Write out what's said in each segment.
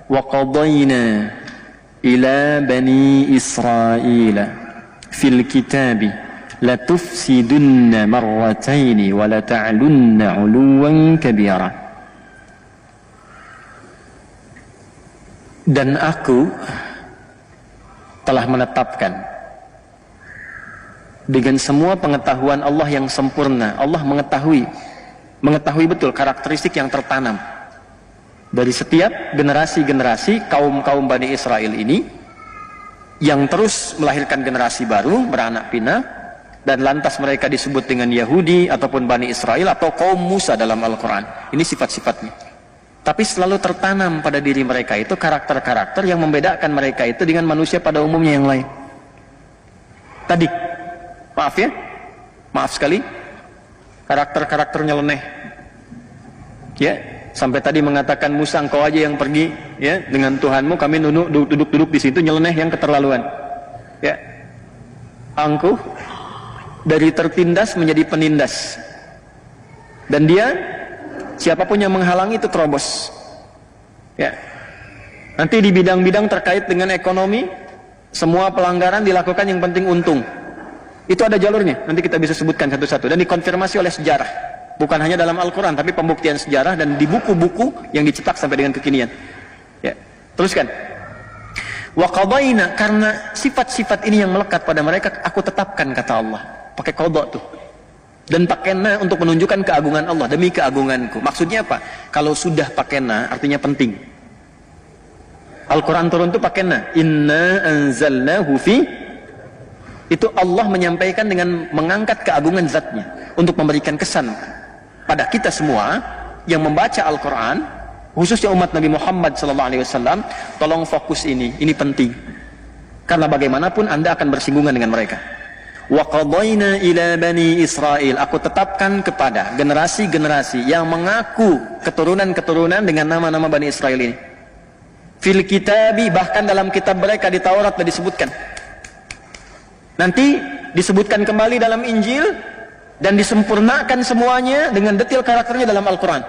wa qadayna ila bani Israil fil kitabi latufsidunna marrataini wa lata'lunna 'uluwan kabira. Dan aku telah menetapkan dengan semua pengetahuan Allah yang sempurna. Allah mengetahui betul karakteristik yang tertanam dari setiap generasi-generasi kaum-kaum Bani Israel ini, yang terus melahirkan generasi baru, beranak pinak, dan lantas mereka disebut dengan Yahudi ataupun Bani Israel atau kaum Musa dalam Al-Quran. Ini sifat-sifatnya. Tapi selalu tertanam pada diri mereka itu karakter-karakter yang membedakan mereka itu dengan manusia pada umumnya yang lain. Tadi, maaf sekali, karakter-karakter nyeleneh. Ya, sampai tadi mengatakan Musa, engkau aja yang pergi ya dengan Tuhanmu, kami duduk di situ, nyeleneh yang keterlaluan. Ya. Angkuh dari tertindas menjadi penindas. Dan dia, siapapun yang menghalangi itu terobos. Ya. Nanti di bidang-bidang terkait dengan ekonomi, semua pelanggaran dilakukan yang penting untung. Itu ada jalurnya, nanti kita bisa sebutkan satu-satu. Dan dikonfirmasi oleh sejarah. Bukan hanya dalam Al-Quran, tapi pembuktian sejarah dan di buku-buku yang dicetak sampai dengan kekinian. Ya. Teruskan. Wa qadayna, karena sifat-sifat ini yang melekat pada mereka, aku tetapkan, kata Allah. Pakai qadha tuh. Dan pakai na untuk menunjukkan keagungan Allah, demi keagunganku. Maksudnya apa? Kalau sudah pakai na, artinya penting. Al-Quran turun itu pakai na. Inna anzalnahu fi. Itu Allah menyampaikan dengan mengangkat keagungan zatnya, untuk memberikan kesan pada kita semua yang membaca Al-Quran, khususnya umat Nabi Muhammad SAW. Tolong fokus ini penting. Karena bagaimanapun Anda akan bersinggungan dengan mereka. Wa qadayna ila bani Israil, aku tetapkan kepada generasi-generasi yang mengaku keturunan-keturunan dengan nama-nama Bani Israel ini. Fil kitabi, bahkan dalam kitab mereka di Taurat sudah disebutkan. Nanti disebutkan kembali dalam Injil dan disempurnakan semuanya dengan detail karakternya dalam Al-Quran.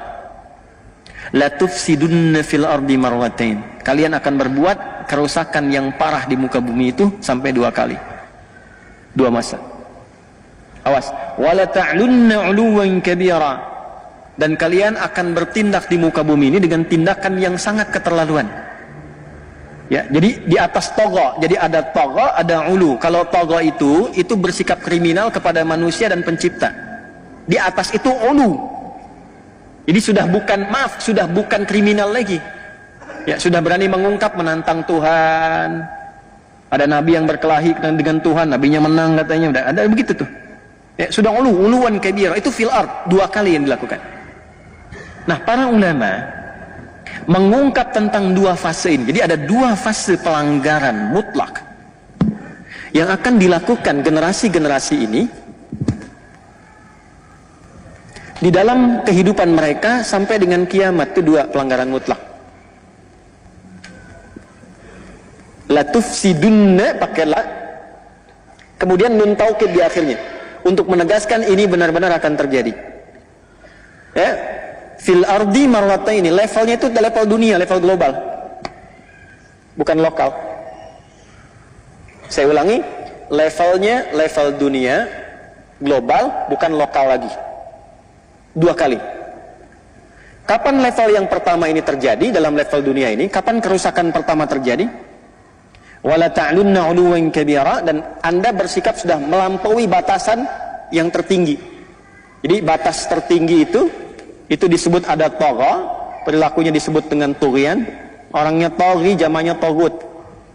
La tufsidunna fil ardi marwatain, kalian akan berbuat kerusakan yang parah di muka bumi itu sampai 2 kali. 2 masa. Awas. Wala ta'lunna 'uluwan kabira, dan kalian akan bertindak di muka bumi ini dengan tindakan yang sangat keterlaluan. Ya, jadi di atas tagha. Jadi ada tagha, ada ulu. Kalau tagha itu bersikap kriminal kepada manusia dan pencipta. Di atas itu ulu. Jadi sudah bukan kriminal lagi. Ya, sudah berani mengungkap, menantang Tuhan. Ada nabi yang berkelahi dengan Tuhan, nabinya menang katanya, udah ada begitu tuh. Ya, sudah uluwan kabira, itu fil ard, 2 kali yang dilakukan. Nah, para ulama mengungkap tentang 2 fase ini. Jadi ada 2 fase pelanggaran mutlak yang akan dilakukan generasi-generasi ini di dalam kehidupan mereka sampai dengan kiamat. Itu 2 pelanggaran mutlak. La tufsidunna, pakai la, kemudian nun taukid di akhirnya untuk menegaskan ini benar-benar akan terjadi. Ya, fil ardi marrataini, levelnya itu level dunia, level global, bukan lokal. Saya ulangi, levelnya level dunia, global, bukan lokal lagi. 2 kali. Kapan level yang pertama ini terjadi dalam level dunia ini? Kapan kerusakan pertama terjadi? Wala ta'lunna 'uluwan kabira, dan Anda bersikap sudah melampaui batasan yang tertinggi. Jadi batas tertinggi itu disebut ada tagha, perilakunya disebut dengan tughyan. Orangnya taghi, jamannya tagut.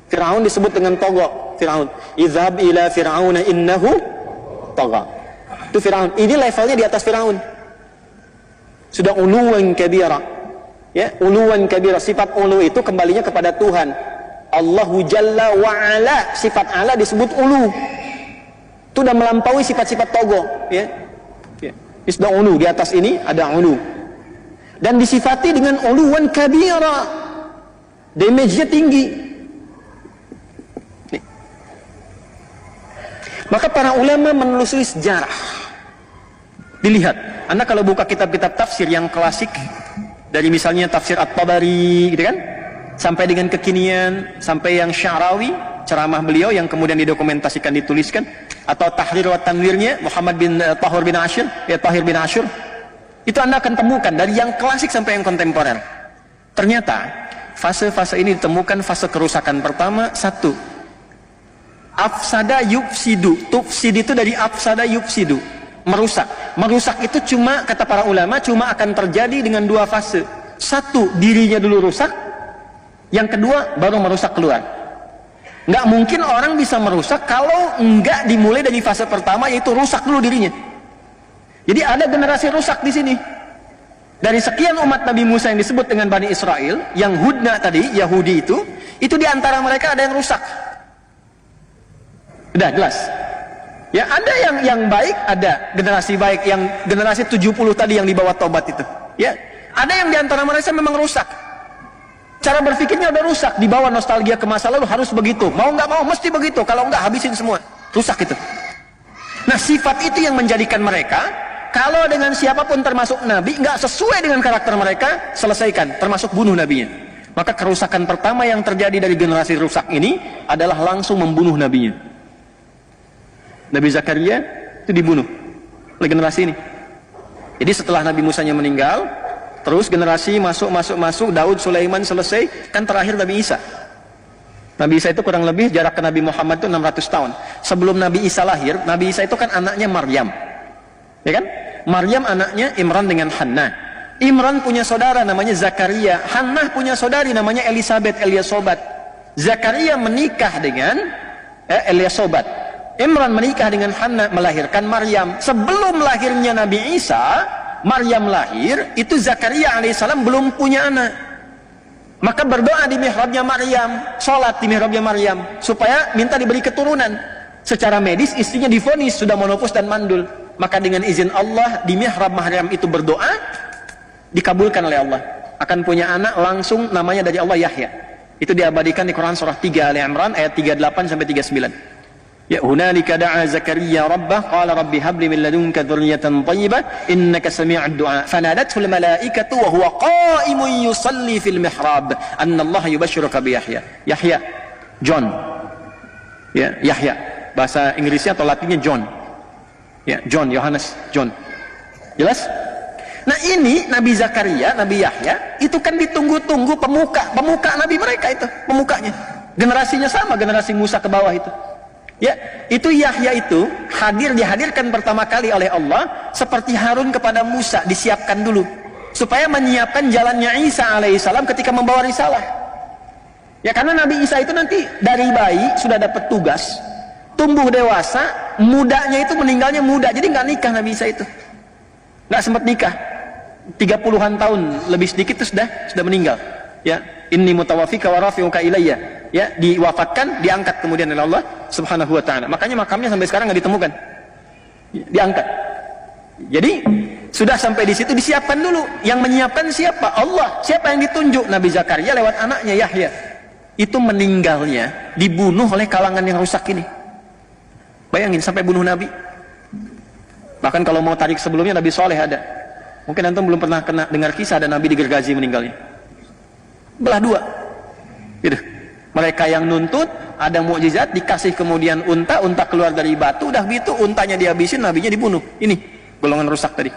Firaun disebut dengan tagha. Firaun, izhab ila fir'auna innahu tagha. Itu Firaun. Ini levelnya di atas Firaun. Sudah uluwan kabira. Ya, uluwan kabira, sifat ulu itu kembalinya kepada Tuhan. Allahu Jalla wa Ala, sifat ala disebut ulu. Itu sudah melampaui sifat-sifat togo, ya. Ya. Ini sudah ulu, di atas ini ada ulu. Dan disifati dengan uluwan kabira. Damage-nya tinggi. Nih. Maka para ulama menelusuri sejarah. Dilihat, Anda kalau buka kitab-kitab tafsir yang klasik, dari misalnya tafsir At-Tabari, gitu kan? sampai dengan kekinian, sampai yang Sya'rawi, ceramah beliau yang kemudian didokumentasikan, dituliskan, atau Tahrir wa Tanwirnya Muhammad bin Tahir bin Ashur, Tahir bin Ashur, itu Anda akan temukan dari yang klasik sampai yang kontemporer. Ternyata fase-fase ini ditemukan fase kerusakan pertama, satu, afsada yufsidu. Tufsid itu dari afsada yufsidu, merusak. Merusak itu cuma, kata para ulama, cuma akan terjadi dengan dua fase. Satu, dirinya dulu rusak. Yang kedua, baru merusak keluar. Nggak mungkin orang bisa merusak kalau nggak dimulai dari fase pertama, yaitu rusak dulu dirinya. Jadi ada generasi rusak di sini. Dari sekian umat Nabi Musa yang disebut dengan Bani Israel, yang Hudna tadi, Yahudi itu diantara mereka ada yang rusak. Udah jelas. Ya, ada yang baik, ada generasi baik, yang generasi 70 tadi yang dibawa tobat itu. Ya, ada yang diantara mereka memang rusak. Cara berpikirnya udah rusak, dibawa nostalgia ke masa lalu, harus begitu. Mau nggak mau mesti begitu, kalau nggak habisin semua. Rusak itu. Nah, sifat itu yang menjadikan mereka, kalau dengan siapapun termasuk Nabi, nggak sesuai dengan karakter mereka, selesaikan, termasuk bunuh Nabinya. Maka kerusakan pertama yang terjadi dari generasi rusak ini adalah langsung membunuh Nabinya. Nabi Zakaria itu dibunuh oleh generasi ini. Jadi setelah Nabi Musanya meninggal, terus generasi masuk, Daud, Sulaiman selesai, kan terakhir Nabi Isa. Nabi Isa itu kurang lebih jarak ke Nabi Muhammad itu 600 tahun. Sebelum Nabi Isa lahir, Nabi Isa itu kan anaknya Maryam. Ya kan? Maryam anaknya Imran dengan Hannah. Imran punya saudara namanya Zakaria. Hannah punya saudari namanya Eliasobat. Zakaria menikah dengan Eliasobat. Imran menikah dengan Hannah, melahirkan Maryam. Sebelum lahirnya Nabi Isa, Maryam lahir, itu Zakaria alaihissalam belum punya anak. Maka berdoa di mihrabnya Maryam, sholat di mihrabnya Maryam, supaya minta diberi keturunan. Secara medis istrinya divonis sudah monopus dan mandul. Maka dengan izin Allah, di mihrab Maryam itu berdoa, dikabulkan oleh Allah. Akan punya anak langsung, namanya dari Allah, Yahya. Itu diabadikan di Quran surah 3 Ali Imran ayat 38 sampai 39. Ya, hunalika da'a Zakaria rabbah qala rabbi habli min ladunka dzurriyyatan thayyibah innaka sami'ud du'a fanadathu al malaikatu wa huwa qa'imun yusalli fil mihrab anna Allah yubashshiruka bi Yahya. Yahya, John. Ya, Yahya. Bahasa Inggrisnya atau Latinnya John. Ya, John, Yohanes, John. Jelas? Nah, ini Nabi Zakaria, Nabi Yahya itu kan ditunggu-tunggu pemuka Nabi mereka itu, pemukanya. Generasinya sama, generasi Musa ke bawah itu. Ya, itu Yahya itu dihadirkan pertama kali oleh Allah seperti Harun kepada Musa, disiapkan dulu supaya menyiapkan jalannya Isa alaihissalam ketika membawa risalah. Ya, karena Nabi Isa itu nanti dari bayi sudah dapat tugas, tumbuh dewasa, mudanya itu meninggalnya muda, jadi nggak nikah Nabi Isa itu, nggak sempat nikah, 30-an tahun lebih sedikit itu sudah meninggal. Ya, inni mutawaffika wa rafi'uka ilayya. Ya, diwafatkan, diangkat kemudian oleh Allah Subhanahu wa taala. Makanya makamnya sampai sekarang nggak ditemukan. Diangkat. Jadi sudah sampai di situ, disiapkan dulu. Yang menyiapkan siapa? Allah. Siapa yang ditunjuk? Nabi Zakaria lewat anaknya Yahya. Itu meninggalnya dibunuh oleh kalangan yang rusak ini. Bayangin sampai bunuh Nabi. Bahkan kalau mau tarik sebelumnya Nabi Soleh ada. Mungkin antum belum pernah dengar kisah ada Nabi digergaji meninggalnya. Belah dua. Gitu. Mereka yang nuntut, ada mukjizat, dikasih kemudian unta keluar dari batu, udah gitu untanya dihabisin, nabinya dibunuh. Ini golongan rusak tadi.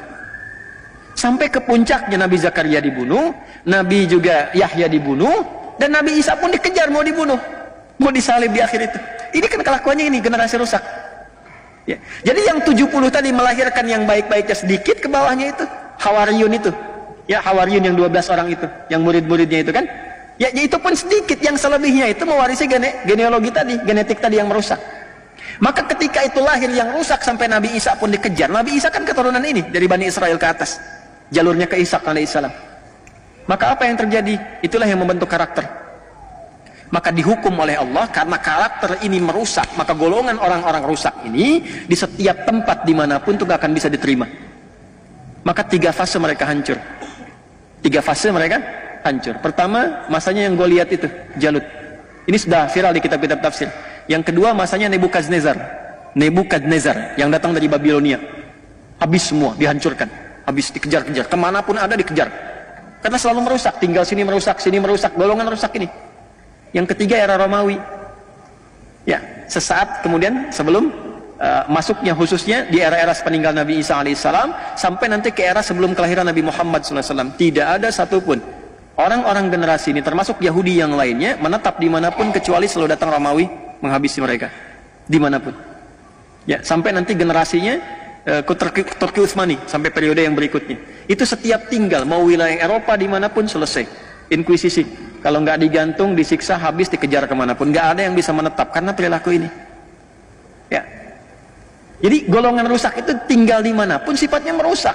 Sampai ke puncaknya Nabi Zakaria dibunuh, Nabi juga Yahya dibunuh, dan Nabi Isa pun dikejar mau dibunuh, mau disalib di akhir itu. Ini kan kelakuannya ini generasi rusak. Ya. Jadi yang 70 tadi melahirkan yang baik-baiknya sedikit, ke bawahnya itu Hawariyun itu. Ya, Hawariyun yang 12 orang itu, yang murid-muridnya itu kan. Ya, itu pun sedikit, yang selebihnya itu mewarisi genealogi tadi, genetik tadi yang merusak. Maka ketika itu lahir yang rusak sampai Nabi Isa pun dikejar. Nabi Isa kan keturunan ini dari Bani Israel ke atas, jalurnya ke Ishak alaihissalam. Maka apa yang terjadi? Itulah yang membentuk karakter. Maka dihukum oleh Allah karena karakter ini merusak. Maka golongan orang-orang rusak ini di setiap tempat dimanapun itu gak akan bisa diterima. Maka 3 fase mereka hancur. 3 fase mereka hancur. Pertama, masanya yang Goliat itu, Jalut. Ini sudah viral di kitab-kitab tafsir. Yang kedua, masanya Nebukadnezar yang datang dari Babilonia. Habis semua, dihancurkan. Habis dikejar-kejar. Kemanapun ada dikejar. Karena selalu merusak, tinggal sini merusak, golongan rusak ini. Yang ketiga era Romawi. Ya, sesaat kemudian sebelum masuknya khususnya di era-era sepeninggal Nabi Isa alaihissalam sampai nanti ke era sebelum kelahiran Nabi Muhammad SAW, tidak ada satupun orang-orang generasi ini termasuk Yahudi yang lainnya menetap dimanapun kecuali selalu datang Romawi menghabisi mereka dimanapun. Ya, sampai nanti generasinya Turki Utsmani sampai periode yang berikutnya. Itu setiap tinggal mau wilayah Eropa dimanapun selesai inkuisisi. Kalau nggak digantung, disiksa, habis, dikejar kemanapun. Nggak ada yang bisa menetap karena perilaku ini. Ya. Jadi golongan rusak itu tinggal dimanapun sifatnya merusak.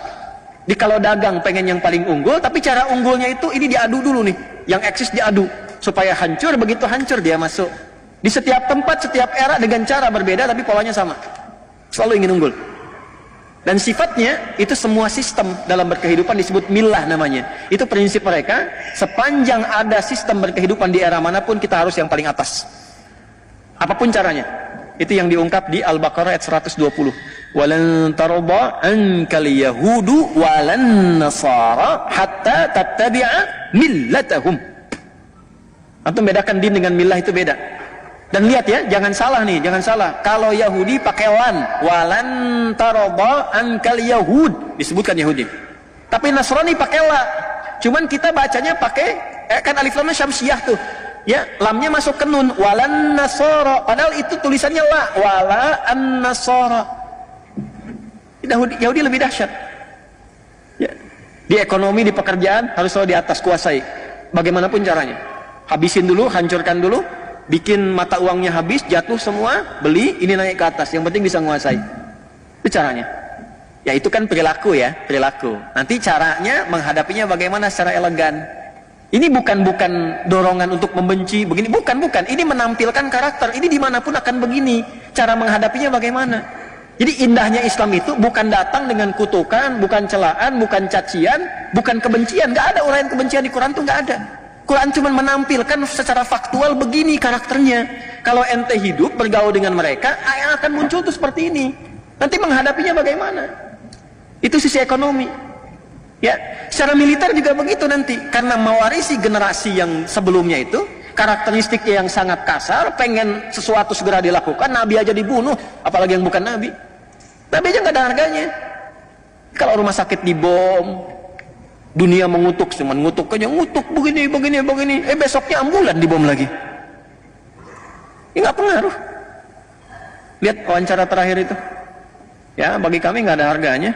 Di kalau dagang pengen yang paling unggul, tapi cara unggulnya itu ini diadu dulu nih. Yang eksis diadu supaya hancur, begitu hancur dia masuk. Di setiap tempat, setiap era dengan cara berbeda tapi polanya sama. Selalu ingin unggul. Dan sifatnya itu semua sistem dalam berkehidupan disebut millah namanya. Itu prinsip mereka, sepanjang ada sistem berkehidupan di era manapun kita harus yang paling atas. Apapun caranya. Itu yang diungkap di Al-Baqarah ayat 120. Walan tarda ankal yahudu walan nasara hatta tattabi'a millatahum. Antum bedakan din dengan millah itu beda. Dan lihat ya, jangan salah nih, jangan salah. Kalau Yahudi pakai walan tarda ankal yahud, disebutkan Yahudi. Tapi Nasrani pakai la. Cuman kita bacanya pakai kan alif lamnya syamsiyah tuh. Ya, lamnya masuk ke nun, walan nasara. Padahal itu tulisannya la, wala an nasara. Yahudi lebih dahsyat. Ya. Di ekonomi, di pekerjaan harus selalu di atas, kuasai. Bagaimanapun caranya. Habisin dulu, hancurkan dulu. Bikin mata uangnya habis, jatuh semua, beli, ini naik ke atas. Yang penting bisa menguasai. Itu caranya. Ya itu kan perilaku ya, perilaku. Nanti caranya menghadapinya bagaimana secara elegan. Ini bukan dorongan untuk membenci, begini. Bukan. Ini menampilkan karakter. Ini dimanapun akan begini. Cara menghadapinya bagaimana. Jadi indahnya Islam itu bukan datang dengan kutukan, bukan celaan, bukan cacian, bukan kebencian. Gak ada uraian kebencian di Quran tuh gak ada. Quran cuma menampilkan secara faktual begini karakternya. Kalau ente hidup bergaul dengan mereka, yang akan muncul tuh seperti ini. Nanti menghadapinya bagaimana? Itu sisi ekonomi. Ya, secara militer juga begitu nanti. Karena mewarisi generasi yang sebelumnya itu, karakteristiknya yang sangat kasar, pengen sesuatu segera dilakukan, Nabi aja dibunuh, apalagi yang bukan Nabi. Nabi aja nggak ada harganya. Kalau rumah sakit dibom, dunia mengutuk, cuman ngutuk aja, ngutuk begini. Besoknya ambulan dibom lagi. Ini nggak pengaruh. Lihat wawancara terakhir itu. Ya, bagi kami nggak ada harganya.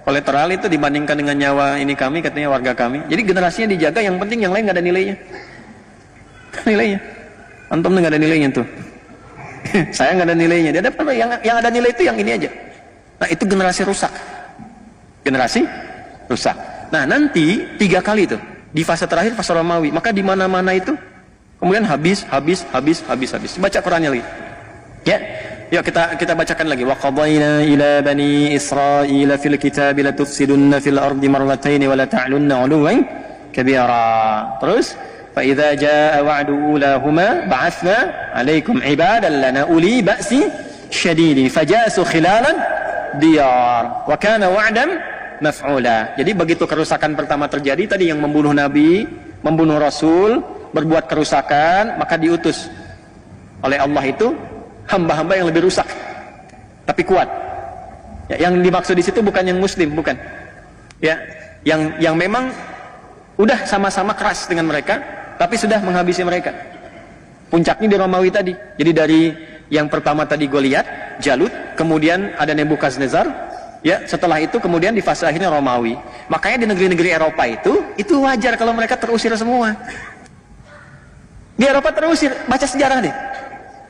Kolateral itu dibandingkan dengan nyawa ini kami, katanya warga kami. Jadi generasinya dijaga, yang penting yang lain nggak ada nilainya. Nilainya. Antum nggak ada nilainya tuh. Saya nggak ada nilainya. Dia ada yang ada nilai itu yang ini aja. Nah itu generasi rusak. Generasi rusak. Nah nanti 3 kali itu di fase terakhir, fase Romawi. Maka di mana-mana itu kemudian habis. Baca Qurannya lagi. Ya, yuk kita bacakan lagi. Wa qadayna ila bani Israil fil kitab la tufsidunna fil ardi marratayn wa la ta'lunna 'uluwan kabira. Terus fa idza jaa wa'du ulahuma ba'athna 'alaikum 'ibadan lana uli ba'si syadid fajasu khilalan diyar wa kana wa'dan maf'ula. Jadi begitu kerusakan pertama terjadi tadi, yang membunuh nabi, membunuh rasul, berbuat kerusakan, maka diutus oleh Allah itu hamba-hamba yang lebih rusak tapi kuat. Ya, yang dimaksud di situ bukan yang muslim, bukan. Ya, yang memang udah sama-sama keras dengan mereka tapi sudah menghabisi mereka. Puncaknya di Romawi tadi. Jadi dari yang pertama tadi Goliat, Jalut, kemudian ada Nebukadnezar. Ya, setelah itu kemudian di fase akhirnya Romawi. Makanya di negeri-negeri Eropa itu wajar kalau mereka terusir semua. Di Eropa terusir, baca sejarah deh.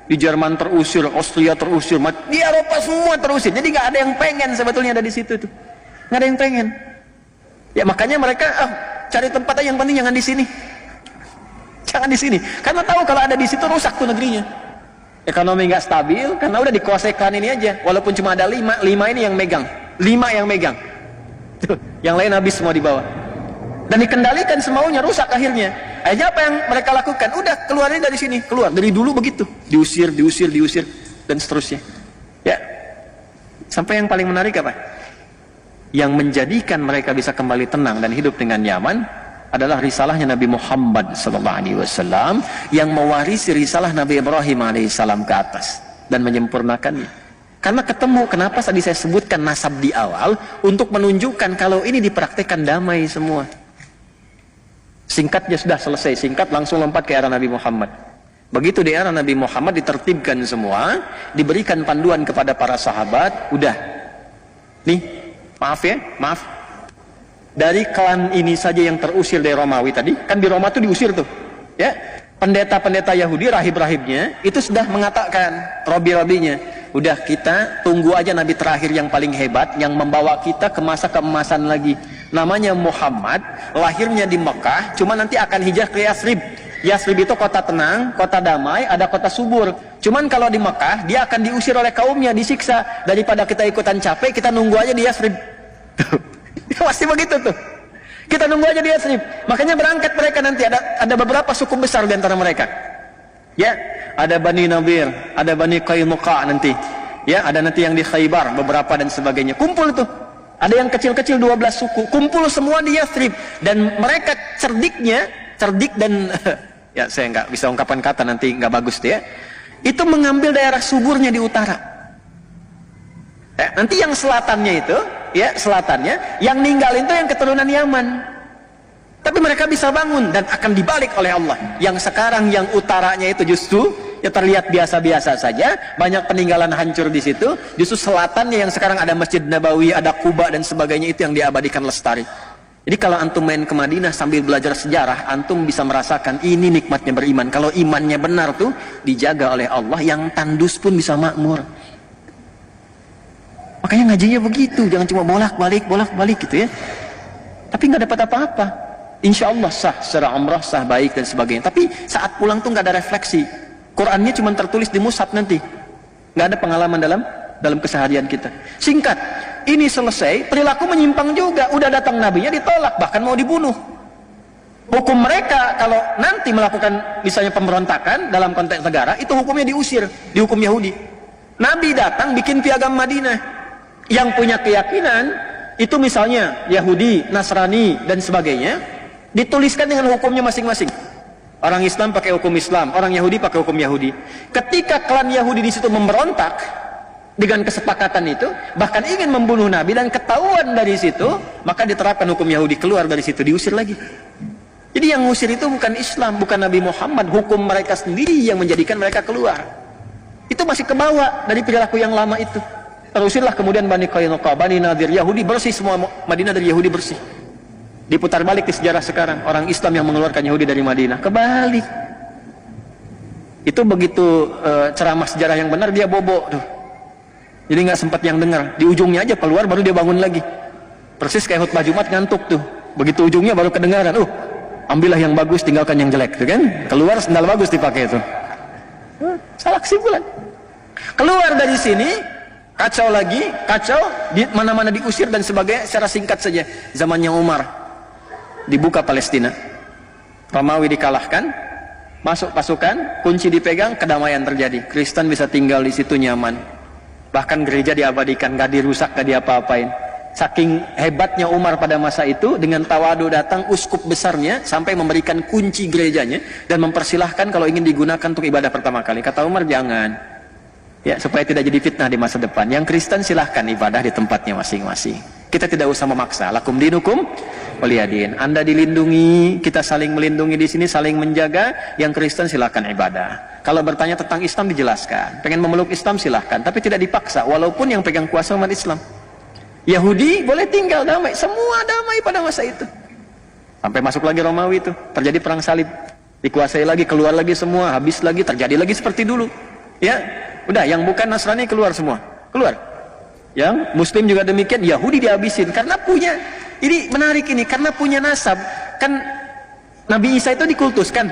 Di Jerman terusir, Austria terusir, di Eropa semua terusir. Jadi nggak ada yang pengen sebetulnya ada di situ tuh. Nggak ada yang pengen. Ya makanya mereka cari tempat aja, yang penting jangan di sini. Jangan di sini. Karena tahu kalau ada di situ rusak tuh negerinya. Ekonomi nggak stabil karena udah dikuasai klan ini aja. Walaupun cuma ada 5 ini yang megang. 5 yang megang. Tuh, yang lain habis semua di bawah. Dan dikendalikan semaunya, rusak akhirnya. Akhirnya apa yang mereka lakukan? Udah keluarin dari sini, keluar dari dulu begitu, diusir dan seterusnya. Ya, sampai yang paling menarik apa? Yang menjadikan mereka bisa kembali tenang dan hidup dengan nyaman adalah risalahnya Nabi Muhammad SAW yang mewarisi risalah Nabi Ibrahim alaihissalam ke atas dan menyempurnakannya. Karena ketemu, kenapa tadi saya sebutkan nasab di awal, untuk menunjukkan kalau ini dipraktekkan damai semua. Singkatnya sudah selesai, singkat langsung lompat ke era Nabi Muhammad. Begitu di era Nabi Muhammad ditertibkan semua, diberikan panduan kepada para sahabat, udah. Nih, maaf ya, maaf. Dari klan ini saja yang terusir dari Romawi tadi, kan di Roma tuh diusir tuh. Ya, pendeta-pendeta Yahudi, rahib-rahibnya itu sudah mengatakan, robi-robinya, udah kita tunggu aja nabi terakhir yang paling hebat yang membawa kita ke masa keemasan lagi. Namanya Muhammad, lahirnya di Mekah, cuma nanti akan hijrah ke Yasrib. Yasrib itu kota tenang, kota damai, ada kota subur. Cuman kalau di Mekah, dia akan diusir oleh kaumnya, disiksa. Daripada kita ikutan capek, kita nunggu aja di Yasrib. Pasti begitu tuh. Kita nunggu aja di Yasrib. Makanya berangkat mereka nanti, ada beberapa suku besar di antara mereka. Ya, ada Bani Nadir, ada Bani Qainuqa nanti. Ya, ada nanti yang di Khaybar, beberapa dan sebagainya. Kumpul tuh. Ada yang kecil-kecil 12 suku, kumpul semua di Yasrib. Dan mereka cerdik dan ya saya nggak bisa ungkapan kata, nanti nggak bagus tuh ya. Itu mengambil daerah suburnya di utara. Nanti yang selatannya itu, ya selatannya, yang ninggalin itu yang keturunan Yaman. Tapi mereka bisa bangun dan akan dibalik oleh Allah. Yang sekarang yang utaranya itu justru ya terlihat biasa-biasa saja, banyak peninggalan hancur di situ. Justru selatannya yang sekarang ada Masjid Nabawi, ada Kuba dan sebagainya, itu yang diabadikan lestari. Jadi kalau antum main ke Madinah sambil belajar sejarah, antum bisa merasakan ini nikmatnya beriman. Kalau imannya benar tuh dijaga oleh Allah, yang tandus pun bisa makmur. Makanya ngajinya begitu, jangan cuma bolak-balik gitu ya. Tapi nggak dapat apa-apa. Insya Allah sah secara umrah, sah baik dan sebagainya. Tapi saat pulang tuh nggak ada refleksi. Qurannya cuma tertulis di mushaf nanti. Nggak ada pengalaman dalam keseharian kita. Singkat, ini selesai, perilaku menyimpang juga. Udah datang nabinya ditolak, bahkan mau dibunuh. Hukum mereka kalau nanti melakukan misalnya pemberontakan dalam konteks negara, itu hukumnya diusir, dihukum Yahudi. Nabi datang bikin piagam Madinah. Yang punya keyakinan itu misalnya Yahudi, Nasrani dan sebagainya, dituliskan dengan hukumnya masing-masing. Orang Islam pakai hukum Islam, orang Yahudi pakai hukum Yahudi. Ketika klan Yahudi di situ memberontak dengan kesepakatan itu, bahkan ingin membunuh Nabi dan ketahuan dari situ, maka diterapkan hukum Yahudi, keluar dari situ, diusir lagi. Jadi yang ngusir itu bukan Islam, bukan Nabi Muhammad, hukum mereka sendiri yang menjadikan mereka keluar. Itu masih kebawa dari perilaku yang lama itu. Terusirlah kemudian Bani Qainuqa, Bani Nadir, Yahudi bersih semua, Madinah dari Yahudi bersih. Diputar balik di sejarah sekarang, orang Islam yang mengeluarkan Yahudi dari Madinah, kebalik. Itu begitu ceramah sejarah yang benar dia bobo tuh. Jadi nggak sempat yang dengar, di ujungnya aja keluar baru dia bangun lagi. Persis kayak khutbah Jumat ngantuk tuh. Begitu ujungnya baru kedengaran, ambillah yang bagus, tinggalkan yang jelek, tuh kan? Keluar sendal bagus dipakai itu. Salah kesimpulan. Keluar dari sini, kacau lagi, kacau, di mana-mana diusir dan sebagainya. Secara singkat saja, zamannya Umar dibuka Palestina, Romawi dikalahkan, masuk pasukan, kunci dipegang, kedamaian terjadi. Kristen bisa tinggal di situ nyaman. Bahkan gereja diabadikan, gak dirusak, gak diapa-apain. Saking hebatnya Umar pada masa itu, dengan tawadu datang uskup besarnya sampai memberikan kunci gerejanya dan mempersilahkan kalau ingin digunakan untuk ibadah pertama kali. Kata Umar, jangan, ya, supaya tidak jadi fitnah di masa depan. Yang Kristen silahkan ibadah di tempatnya masing-masing. Kita tidak usah memaksa. Lakum dinukum waliyadin. Anda dilindungi, kita saling melindungi di sini, saling menjaga. Yang Kristen silahkan ibadah. Kalau bertanya tentang Islam dijelaskan. Pengen memeluk Islam silahkan, tapi tidak dipaksa. Walaupun yang pegang kuasa umat Islam. Yahudi boleh tinggal damai, semua damai pada masa itu. Sampai masuk lagi Romawi itu, terjadi perang salib, dikuasai lagi, keluar lagi semua, habis lagi, terjadi lagi seperti dulu. Ya, udah, yang bukan Nasrani keluar semua, keluar. Yang Muslim juga demikian, Yahudi dihabisin karena punya. Ini menarik ini, karena punya nasab. Kan Nabi Isa itu dikultuskan,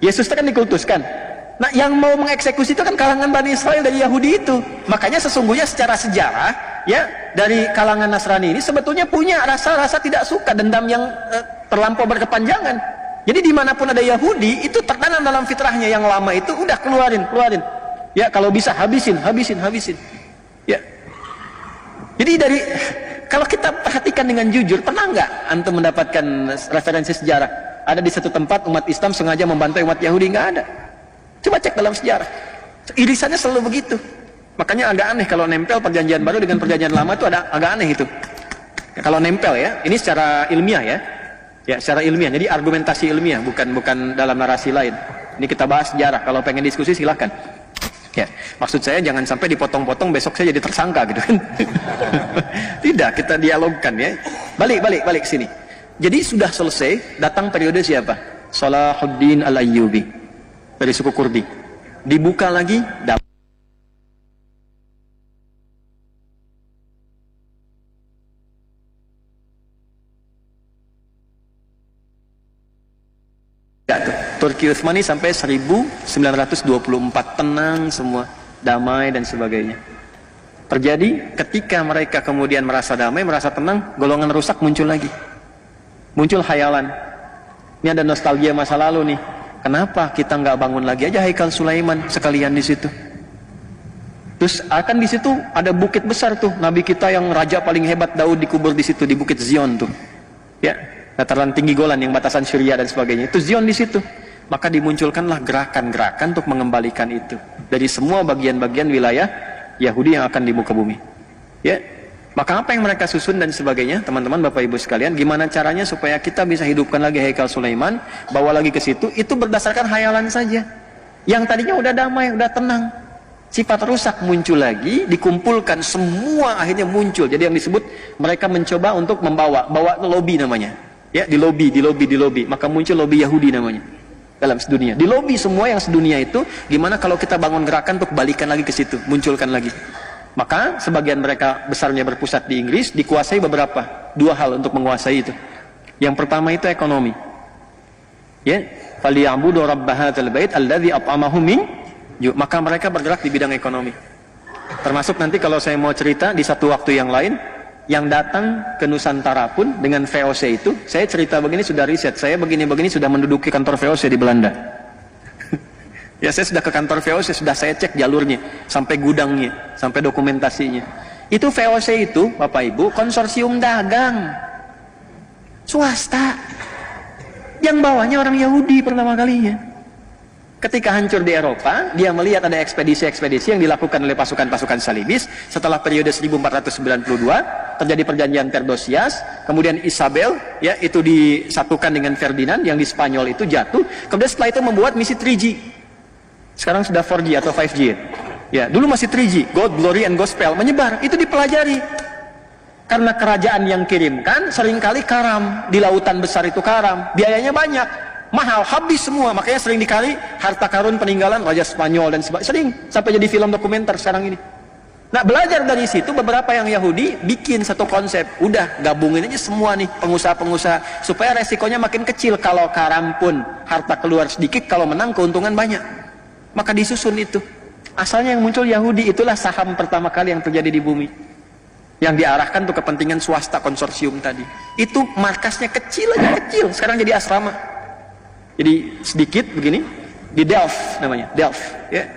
Yesus itu kan dikultuskan. Nah, yang mau mengeksekusi itu kan kalangan Bani Israel dari Yahudi itu. Makanya sesungguhnya secara sejarah, ya, dari kalangan Nasrani ini sebetulnya punya rasa-rasa tidak suka, dendam yang terlampau berkepanjangan. Jadi dimanapun ada Yahudi, itu tertanam dalam fitrahnya yang lama itu, udah keluarin. Ya, kalau bisa habisin. Ya. Jadi kalau kita perhatikan dengan jujur, pernah nggak antum mendapatkan referensi sejarah? Ada di satu tempat umat Islam sengaja membantu umat Yahudi? Nggak ada. Coba cek dalam sejarah. Irisannya selalu begitu. Makanya agak aneh kalau nempel perjanjian baru dengan perjanjian lama itu agak aneh itu. Ya, kalau nempel ya, ini secara ilmiah ya. Ya, secara ilmiah. Jadi argumentasi ilmiah, bukan dalam narasi lain. Ini kita bahas sejarah. Kalau pengen diskusi silahkan. Ya, maksud saya jangan sampai dipotong-potong besok saya jadi tersangka gitu kan. Tidak, kita dialogkan ya. Balik sini. Jadi sudah selesai, datang periode siapa? Salahuddin Al-Ayyubi dari suku Kurdi. Dibuka lagi Turki Utsmani sampai 1924 tenang semua, damai dan sebagainya. Terjadi ketika mereka kemudian merasa damai, merasa tenang, golongan rusak muncul lagi. Muncul khayalan. Ini ada nostalgia masa lalu nih. Kenapa kita nggak bangun lagi aja Haikal Sulaiman sekalian di situ? Terus akan di situ ada bukit besar tuh, Nabi kita yang raja paling hebat Daud dikubur di situ, di Bukit Zion tuh. Ya, dataran tinggi Golan yang batasan Syria dan sebagainya. Itu Zion di situ. Maka dimunculkanlah gerakan-gerakan untuk mengembalikan itu dari semua bagian-bagian wilayah Yahudi yang akan di muka bumi. Ya, maka apa yang mereka susun dan sebagainya, teman-teman, Bapak Ibu sekalian, gimana caranya supaya kita bisa hidupkan lagi Haikal Sulaiman, bawa lagi ke situ, itu berdasarkan hayalan saja. Yang tadinya udah damai, udah tenang, sifat rusak muncul lagi, dikumpulkan semua akhirnya muncul. Jadi yang disebut mereka mencoba untuk bawa lobby namanya. Ya, di lobby, maka muncul lobby Yahudi namanya. Dalam sedunia, di lobby semua yang sedunia itu, gimana kalau kita bangun gerakan untuk balikan lagi ke situ, munculkan lagi. Maka sebagian mereka besarnya berpusat di Inggris, dikuasai dua hal untuk menguasai itu. Yang pertama itu ekonomi. Ya, falyabudu rabb hadzal bait alladzi at'amahum min ju'. Maka mereka bergerak di bidang ekonomi. Termasuk nanti kalau saya mau cerita di satu waktu yang lain, yang datang ke Nusantara pun dengan VOC itu, saya cerita begini sudah riset, saya begini-begini sudah menduduki kantor VOC di Belanda. Ya, saya sudah ke kantor VOC, sudah saya cek jalurnya, sampai gudangnya, sampai dokumentasinya. Itu VOC itu, Bapak Ibu, konsorsium dagang. Swasta. Yang bawahnya orang Yahudi pertama kalinya. Ketika hancur di Eropa, dia melihat ada ekspedisi-ekspedisi yang dilakukan oleh pasukan-pasukan salibis. Setelah periode 1492, terjadi perjanjian Theodosius, kemudian Isabel, ya, itu disatukan dengan Ferdinand, yang di Spanyol itu jatuh. Kemudian setelah itu membuat misi 3G. Sekarang sudah 4G atau 5G. Ya, dulu masih 3G, God, Glory, and Gospel, menyebar. Itu dipelajari. Karena kerajaan yang kirimkan seringkali karam, di lautan besar itu karam, biayanya banyak. Mahal, habis semua, makanya sering dikali harta karun peninggalan Raja Spanyol dan sebagainya, sering sampai jadi film dokumenter sekarang ini. Nah, belajar dari situ beberapa yang Yahudi bikin satu konsep, udah gabungin aja semua nih pengusaha-pengusaha supaya resikonya makin kecil. Kalau karam pun harta keluar sedikit, kalau menang keuntungan banyak. Maka disusun itu. Asalnya yang muncul Yahudi, itulah saham pertama kali yang terjadi di bumi. Yang diarahkan untuk kepentingan swasta konsorsium tadi. Itu markasnya kecil aja, kecil. Sekarang jadi asrama. Jadi sedikit begini, di Delft namanya, Delft, ya.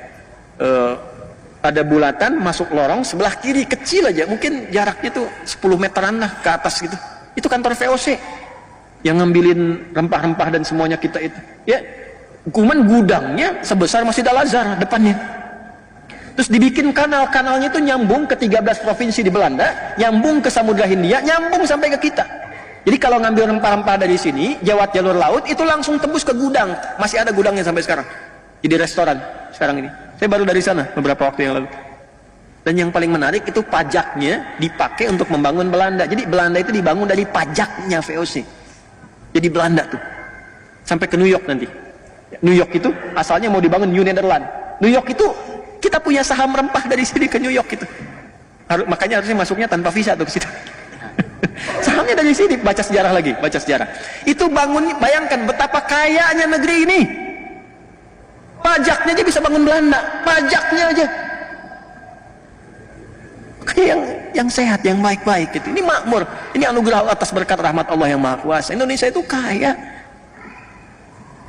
Ada bulatan masuk lorong sebelah kiri kecil aja, mungkin jaraknya tuh 10 meteran lah ke atas gitu. Itu kantor VOC yang ngambilin rempah-rempah dan semuanya kita itu. Ya, kuman gudangnya sebesar Masjid Al-Azhar depannya. Terus dibikin kanalnya itu nyambung ke 13 provinsi di Belanda, nyambung ke Samudra Hindia, nyambung sampai ke kita. Jadi kalau ngambil rempah-rempah dari sini, lewat jalur laut, itu langsung tembus ke gudang. Masih ada gudangnya sampai sekarang. Jadi restoran sekarang ini. Saya baru dari sana beberapa waktu yang lalu. Dan yang paling menarik itu pajaknya dipakai untuk membangun Belanda. Jadi Belanda itu dibangun dari pajaknya VOC. Jadi Belanda tuh. Sampai ke New York nanti. New York itu asalnya mau dibangun New Netherlands. New York itu kita punya saham rempah dari sini ke New York itu. Makanya harusnya masuknya tanpa visa tuh ke situ. Sahamnya dari sini, baca sejarah lagi, baca sejarah. Itu bangun, bayangkan betapa kayanya negeri ini. Pajaknya aja bisa bangun Belanda, pajaknya aja. Yang sehat, yang baik-baik gitu. Ini makmur, ini anugerah Allah atas berkat rahmat Allah yang Maha Kuasa. Indonesia itu kaya.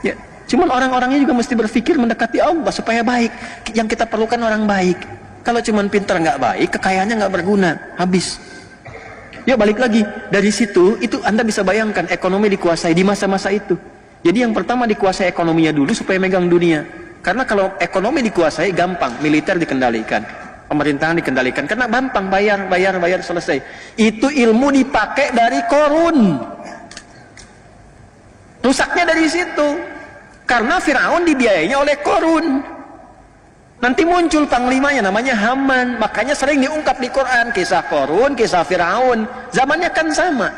Ya, cuman orang-orangnya juga mesti berpikir mendekati Allah supaya baik. Yang kita perlukan orang baik. Kalau cuman pintar nggak baik, kekayaannya nggak berguna, habis. Yuk balik lagi dari situ, itu Anda bisa bayangkan ekonomi dikuasai di masa-masa itu. Jadi yang pertama dikuasai ekonominya dulu supaya megang dunia. Karena kalau ekonomi dikuasai gampang, militer dikendalikan, pemerintahan dikendalikan, karena gampang bayar selesai. Itu ilmu dipakai dari Korun. Rusaknya dari situ. Karena Firaun dibiayainya oleh Korun. Nanti muncul panglimanya namanya Haman. Makanya sering diungkap di Quran kisah Korun, kisah Firaun. Zamannya kan sama.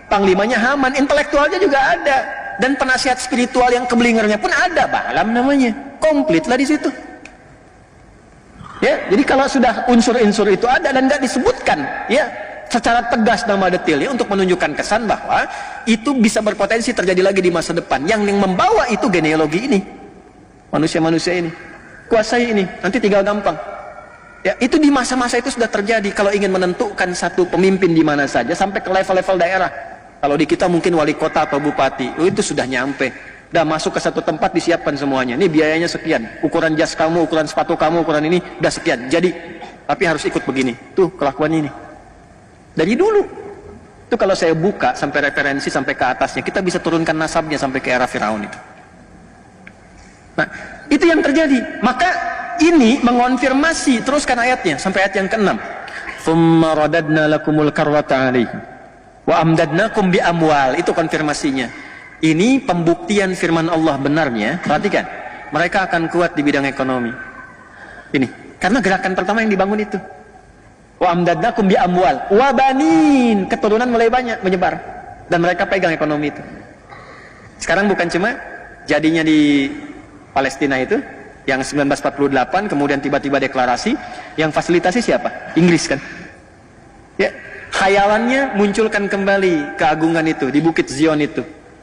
Panglimanya Haman, intelektualnya juga ada. Dan penasihat spiritual yang kebelingernya pun ada, Balaam namanya. Komplit lah di situ. Ya, jadi kalau sudah unsur-unsur itu ada dan nggak disebutkan, ya, secara tegas nama detailnya untuk menunjukkan kesan bahwa itu bisa berpotensi terjadi lagi di masa depan. Yang membawa itu genealogi ini, manusia-manusia ini, kuasai ini. Nanti tinggal gampang. Ya, itu di masa-masa itu sudah terjadi. Kalau ingin menentukan satu pemimpin di mana saja sampai ke level-level daerah. Kalau di kita mungkin wali kota atau bupati, itu sudah nyampe. Udah masuk ke satu tempat disiapkan semuanya. Ini biayanya sekian. Ukuran jas kamu, ukuran sepatu kamu, ukuran ini udah sekian. Jadi, tapi harus ikut begini. Tuh kelakuannya ini. Dari dulu. Itu kalau saya buka sampai referensi sampai ke atasnya, kita bisa turunkan nasabnya sampai ke era Firaun itu. Nah, itu yang terjadi. Maka ini mengonfirmasi, teruskan ayatnya sampai ayat yang ke-6. Tsumma radadna lakumul karrata 'alaihim wa amdadnakum bi amwal. Itu konfirmasinya. Ini pembuktian firman Allah benarnya. Perhatikan, mereka akan kuat di bidang ekonomi. Ini, karena gerakan pertama yang dibangun itu. Wa amdadnakum bi amwal wa banin, keturunan mulai banyak menyebar dan mereka pegang ekonomi itu. Sekarang bukan cuma jadinya di Palestina itu yang 1948 kemudian tiba-tiba deklarasi, yang fasilitasi siapa? Inggris kan? Ya, khayalannya munculkan kembali keagungan itu di Bukit Zion itu.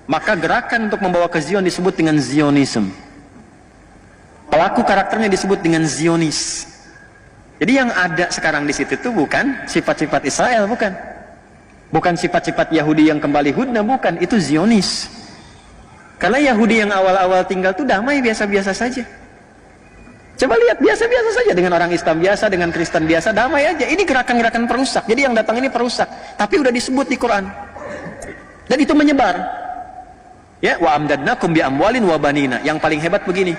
Maka gerakan untuk membawa ke Zion disebut dengan Zionism. Pelaku karakternya disebut dengan Zionis. Jadi yang ada sekarang di situ itu bukan sifat-sifat Israel, bukan. Bukan sifat-sifat Yahudi yang kembali hudna, bukan. Itu Zionis. Karena Yahudi yang awal-awal tinggal itu damai, biasa-biasa saja. Coba lihat, biasa-biasa saja dengan orang Islam biasa, dengan Kristen biasa, damai aja. Ini gerakan-gerakan perusak. Jadi yang datang ini perusak. Tapi udah disebut di Quran. Dan itu menyebar. Ya, wa amdadnakum bi amwalin wa banina. Yang paling hebat begini.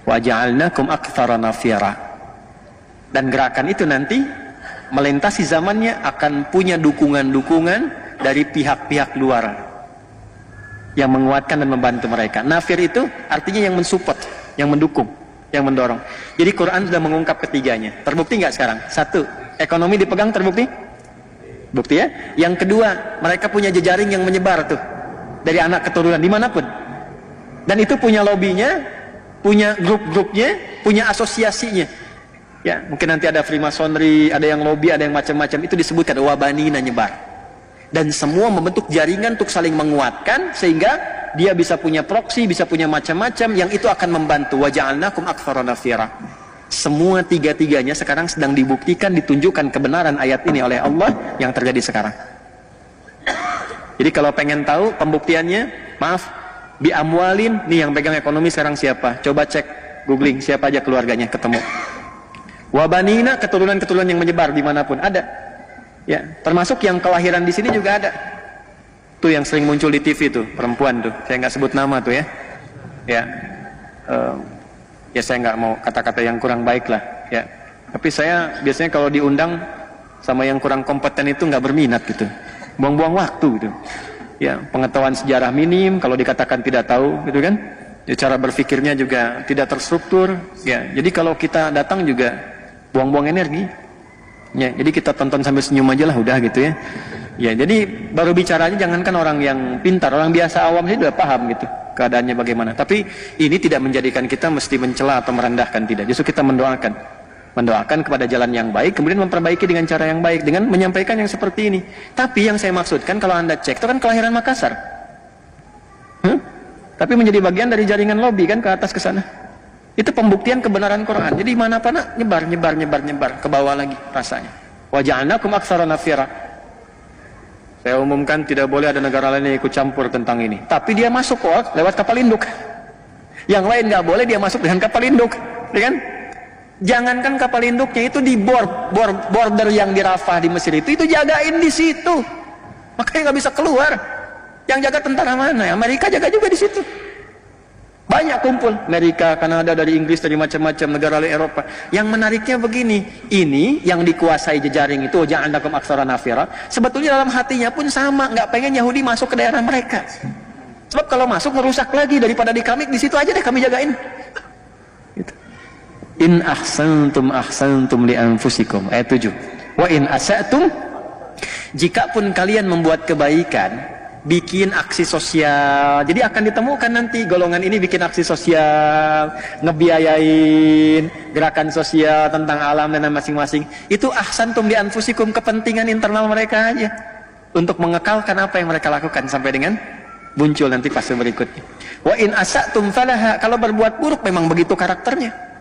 Wa ja'alnakum aktsara nafira. Dan gerakan itu nanti melintasi zamannya akan punya dukungan-dukungan dari pihak-pihak luar yang menguatkan dan membantu mereka. Nafir itu artinya yang mensupport, yang mendukung, yang mendorong. Jadi Quran sudah mengungkap ketiganya. Terbukti nggak sekarang? Satu, ekonomi dipegang, terbukti? Bukti ya. Yang kedua, mereka punya jejaring yang menyebar tuh dari anak keturunan dimanapun, dan itu punya lobbynya, punya grup-grupnya, punya asosiasinya. Ya, mungkin nanti ada Freemasonry, ada yang lobby, ada yang macam-macam. Itu disebutkan wabanina, nyebar, dan semua membentuk jaringan untuk saling menguatkan sehingga dia bisa punya proksi, bisa punya macam-macam yang itu akan membantu. Waja'alnakum aktsara nafira. Semua tiga-tiganya sekarang sedang dibuktikan, ditunjukkan kebenaran ayat ini oleh Allah yang terjadi sekarang. Jadi kalau pengen tahu pembuktiannya, maaf, bi amwalin, nih yang pegang ekonomi sekarang siapa? Coba cek, googling siapa aja keluarganya, ketemu. Wabanina, keturunan-keturunan yang menyebar dimanapun ada. Ya, termasuk yang kelahiran di sini juga ada. Tuh yang sering muncul di TV tuh, perempuan tuh, saya nggak sebut nama tuh ya. Ya, ya saya nggak mau kata-kata yang kurang baik lah. Ya, tapi saya biasanya kalau diundang sama yang kurang kompeten itu nggak berminat gitu. Buang-buang waktu gitu. Ya, pengetahuan sejarah minim, kalau dikatakan tidak tahu gitu kan. Ya, cara berpikirnya juga tidak terstruktur. Ya, jadi kalau kita datang juga buang-buang energi. Ya, jadi kita tonton sambil senyum aja lah udah gitu ya. Ya, jadi baru bicaranya jangankan orang yang pintar, orang biasa awam sih udah paham gitu keadaannya bagaimana. Tapi ini tidak menjadikan kita mesti mencela atau merendahkan, tidak. Justru kita mendoakan kepada jalan yang baik, kemudian memperbaiki dengan cara yang baik, dengan menyampaikan yang seperti ini. Tapi yang saya maksudkan, kalau Anda cek, itu kan kelahiran Makassar. Tapi menjadi bagian dari jaringan lobby kan ke atas ke sana. Itu pembuktian kebenaran Quran. Jadi mana mana nyebar ke bawah lagi rasanya. Wa ja'alnakum aktsara nafira. Saya umumkan tidak boleh ada negara lain yang ikut campur tentang ini. Tapi dia masuk kok lewat kapal induk. Yang lain nggak boleh, dia masuk dengan kapal induk, ya kan? Jangankan kapal induknya, itu di border yang di Rafah di Mesir itu jagain di situ. Makanya nggak bisa keluar. Yang jaga tentara mana? Amerika jaga juga di situ. Banyak kumpul, Amerika, Kanada, dari Inggris, dari macam-macam negara Eropa. Yang menariknya begini, ini yang dikuasai jejaring itu, ja'alakum aktsara nafira, sebetulnya dalam hatinya pun sama, nggak pengen Yahudi masuk ke daerah mereka. Sebab kalau masuk merusak lagi, daripada di kami, di situ aja deh kami jagain. Gitu. In ahsantum li anfusikum, ayat 7. Wa in asa'tum, jikapun kalian membuat kebaikan, bikin aksi sosial, jadi akan ditemukan nanti golongan ini bikin aksi sosial, ngebiayain gerakan sosial tentang alam dan masing-masing. Itu ahsantum li anfusikum, kepentingan internal mereka aja untuk mengekalkan apa yang mereka lakukan sampai dengan muncul nanti fase berikutnya. Wa in asa'tum falaha, kalau berbuat buruk memang begitu karakternya.